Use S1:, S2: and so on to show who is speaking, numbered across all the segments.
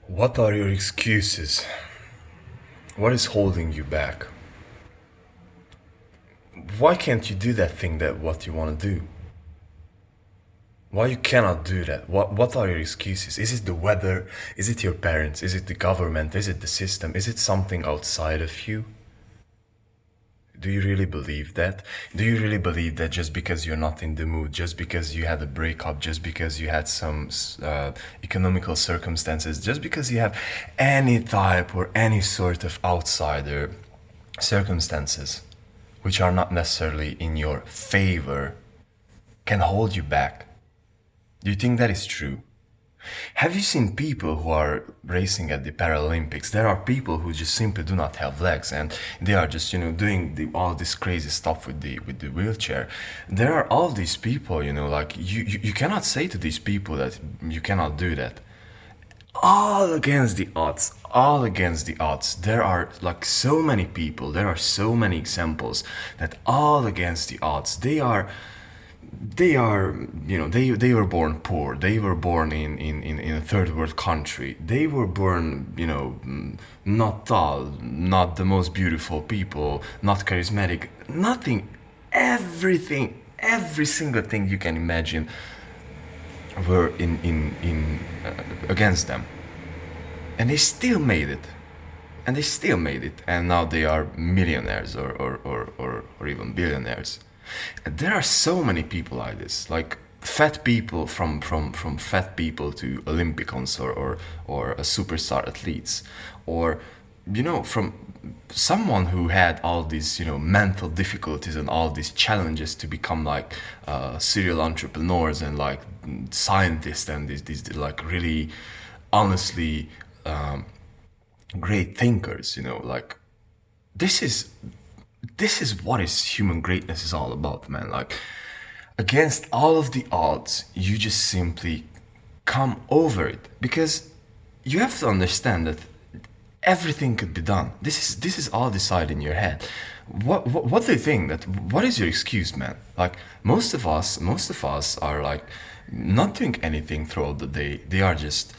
S1: What are your excuses? What is holding you back? Why can't you do that thing that what you want to do? Why you cannot do that? What are your excuses? Is it the weather? Is it your parents? Is it the government? Is it the system? Is it something outside of you? Do you really believe that? Do you really believe that just because you're not in the mood, just because you had a breakup, just because you had some economical circumstances, just because you have any type or any sort of outsider circumstances which are not necessarily in your favor can hold you back? Do you think that is true? Have you seen people who are racing at the Paralympics? There are people who just simply do not have legs, and they are just, doing all this crazy stuff with the wheelchair. There are all these people, like you cannot say to these people that you cannot do that. All against the odds, all against the odds. There are like so many people, there are so many examples that all against the odds. They are they were born poor, they were born in a third world country, they were born not tall, not the most beautiful people, not charismatic, nothing, everything, every single thing you can imagine were in against them, and they still made it, and now they are millionaires or even billionaires. And there are so many people like this, like fat people, from fat people to Olympians or a superstar athletes, or from someone who had all these mental difficulties and all these challenges to become like serial entrepreneurs and like scientists and these like really honestly great thinkers, like this is this is what is human greatness is all about, man. Like against all of the odds, you just simply come over it, because you have to understand that everything could be done. This is all decided in your head. What do you think that what is your excuse, man? Like most of us are like not doing anything throughout the day. They are just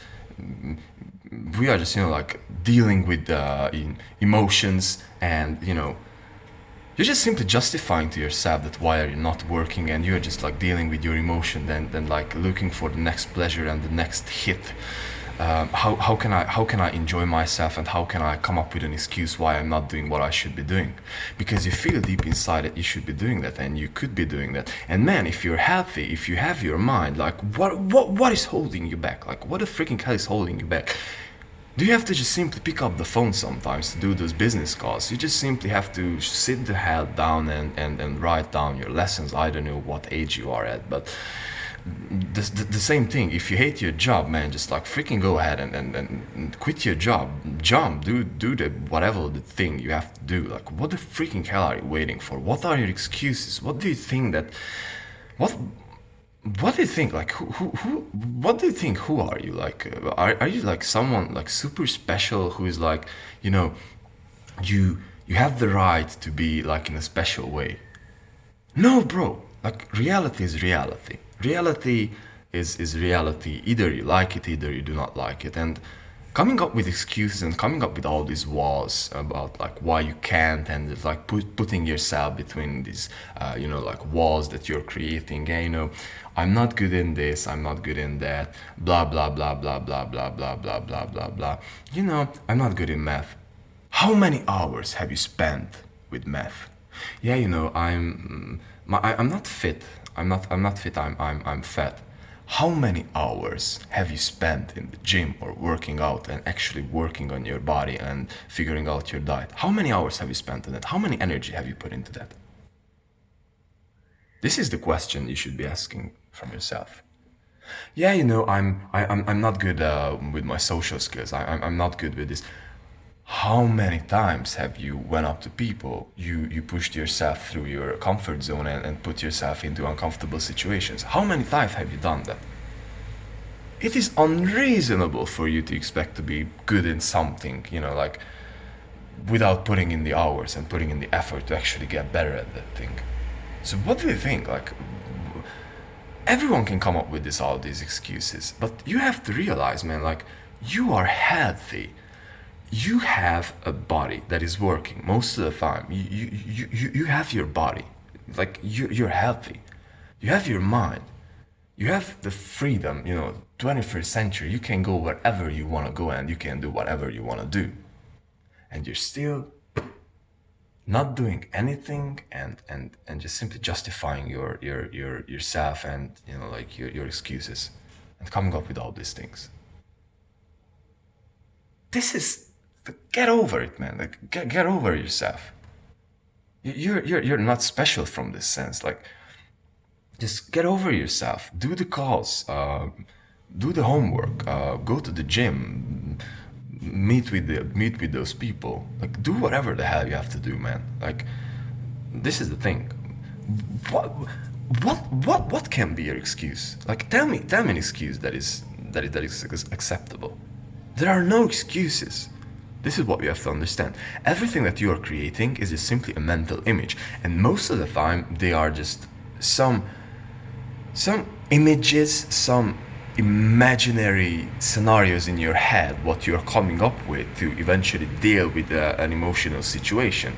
S1: we are just like dealing with emotions, and you're just simply justifying to yourself that why are you not working, and you're just like dealing with your emotion, then like looking for the next pleasure and the next hit. How can I enjoy myself, and how can I come up with an excuse why I'm not doing what I should be doing? Because you feel deep inside that you should be doing that, and you could be doing that. And man, if you're healthy, if you have your mind, like what is holding you back? Like what the freaking hell is holding you back? Do you have to just simply pick up the phone sometimes to do those business calls? You just simply have to sit the hell down and write down your lessons. I don't know what age you are at, but the same thing. If you hate your job, man, just like freaking go ahead and quit your job. Jump, do the whatever the thing you have to do. Like what the freaking hell are you waiting for? What are your excuses? What do you think that... What what do you think, like who what do you think, who are you, like are you like someone like super special who is like you know you you have the right to be like in a special way? No, bro. Like reality is reality. Reality is reality. Either you like it, either you do not like it. And coming up with excuses and coming up with all these walls about like why you can't, and it's like putting yourself between these like walls that you're creating. And, I'm not good in this, I'm not good in that, blah blah blah blah blah blah blah blah blah blah blah. I'm not good in math. How many hours have you spent with math? Yeah, I'm not fit. I'm not fit. I'm fat. How many hours have you spent in the gym or working out and actually working on your body and figuring out your diet? How many hours have you spent on that? How many energy have you put into that? This is the question you should be asking from yourself. Yeah, I'm not good with my social skills. I'm not good with this. How many times have you went up to people, you pushed yourself through your comfort zone and put yourself into uncomfortable situations? How many times have you done that? It is unreasonable for you to expect to be good in something, like without putting in the hours and putting in the effort to actually get better at that thing. So what do you think? Like everyone can come up with all these excuses, but you have to realize, man, like You are healthy. You have a body that is working most of the time. You have your body. Like you're healthy. You have your mind. You have the freedom, 21st century. You can go wherever you want to go and you can do whatever you want to do. And you're still not doing anything and just simply justifying yourself and like your excuses and coming up with all these things. This is get over it, man. Like get over yourself. You're not special from this sense. Like just get over yourself. Do the calls. Do the homework. Go to the gym. Meet with those people. Like do whatever the hell you have to do, man. Like this is the thing. What can be your excuse? Like tell me an excuse that is acceptable. There are no excuses. This is what we have to understand. Everything that you are creating is just simply a mental image, and most of the time they are just some images, some imaginary scenarios in your head, what you are coming up with to eventually deal with an emotional situation.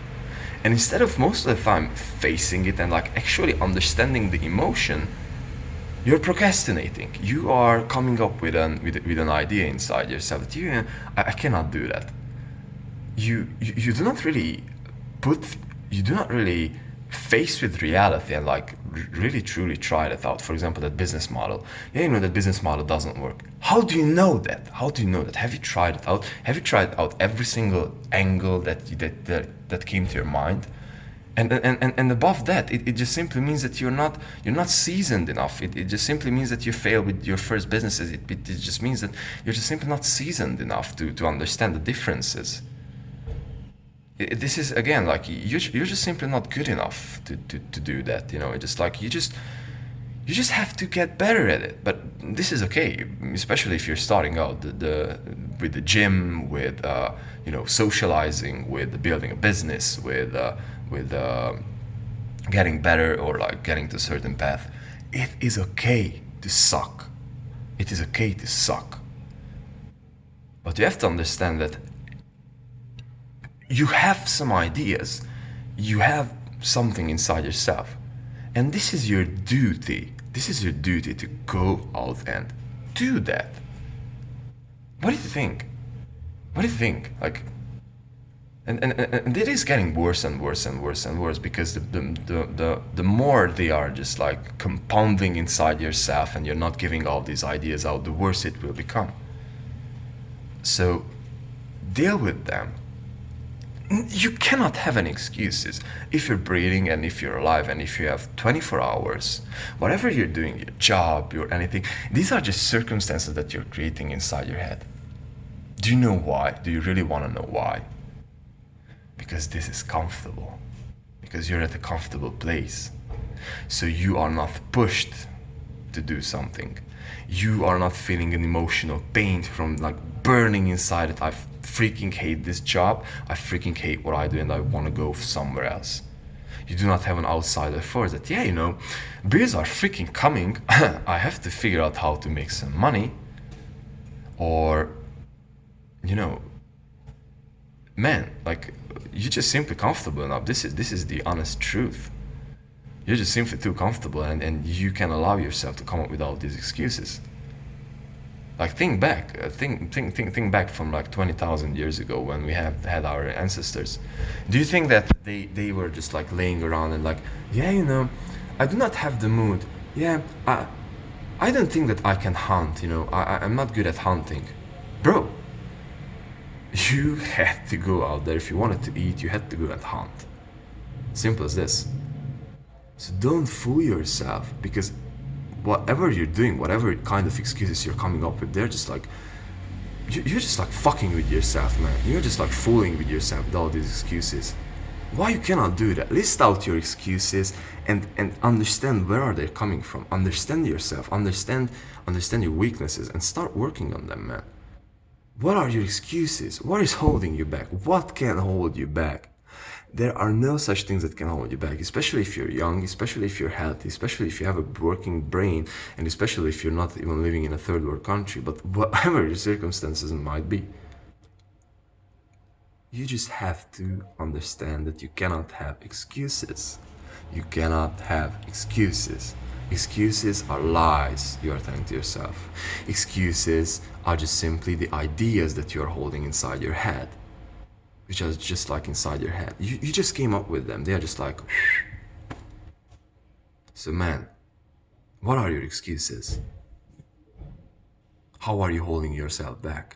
S1: And instead of most of the time facing it and like actually understanding the emotion, you're procrastinating. You are coming up with an idea inside yourself that I cannot do that. You do not really face with reality and like really truly try that out. For example, that business model. Yeah, that business model doesn't work. How do you know that? Have you tried it out? Have you tried out every single angle that came to your mind? And above that, it just simply means that you're not seasoned enough. It just simply means that you fail with your first businesses. It just means that you're just simply not seasoned enough to understand the differences. This is again like you're just simply not good enough to do that. It's just like you just have to get better at it. But this is okay, especially if you're starting out with the gym, with socializing, with building a business, with getting better or like getting to a certain path. It is okay to suck. It is okay to suck. But you have to understand that you have some ideas, you have something inside yourself, and this is your duty. This is your duty to go out and do that. What do you think? What do you think? Like, and it is getting worse and worse and worse and worse because the more they are just like compounding inside yourself and you're not giving all these ideas out, the worse it will become. So deal with them. You cannot have any excuses. If you're breathing and if you're alive and if you have 24 hours, whatever you're doing, your job, your anything, these are just circumstances that you're creating inside your head. Do you know why? Do you really want to know why? Because this is comfortable. Because you're at a comfortable place. So you are not pushed to do something. You are not feeling an emotional pain from like burning inside it. I freaking hate this job. I freaking hate what I do and I want to go somewhere else. You do not have an outsider force that, bills are freaking coming. I have to figure out how to make some money. Or, man, like you're just simply comfortable enough. This is the honest truth. You're just simply too comfortable and you can allow yourself to come up with all these excuses. Like think back from like 20,000 years ago when we had our ancestors. Do you think that they were just like laying around and like, I do not have the mood. I don't think that I can hunt, I'm not good at hunting. Bro, you had to go out there. If you wanted to eat, you had to go and hunt. Simple as this. So don't fool yourself, because whatever you're doing, whatever kind of excuses you're coming up with, they're just like, you're just like fucking with yourself, man. You're just like fooling with yourself with all these excuses. Why you cannot do that? List out your excuses and understand where are they coming from. Understand yourself, understand your weaknesses and start working on them, man. What are your excuses? What is holding you back? What can hold you back? There are no such things that can hold you back, especially if you're young, especially if you're healthy, especially if you have a working brain, and especially if you're not even living in a third world country. But whatever your circumstances might be, you just have to understand that you cannot have excuses. You cannot have excuses. Excuses are lies you are telling to yourself. Excuses are just simply the ideas that you are holding inside your head, which are just like inside your head. You just came up with them. They are just like... So man, what are your excuses? How are you holding yourself back?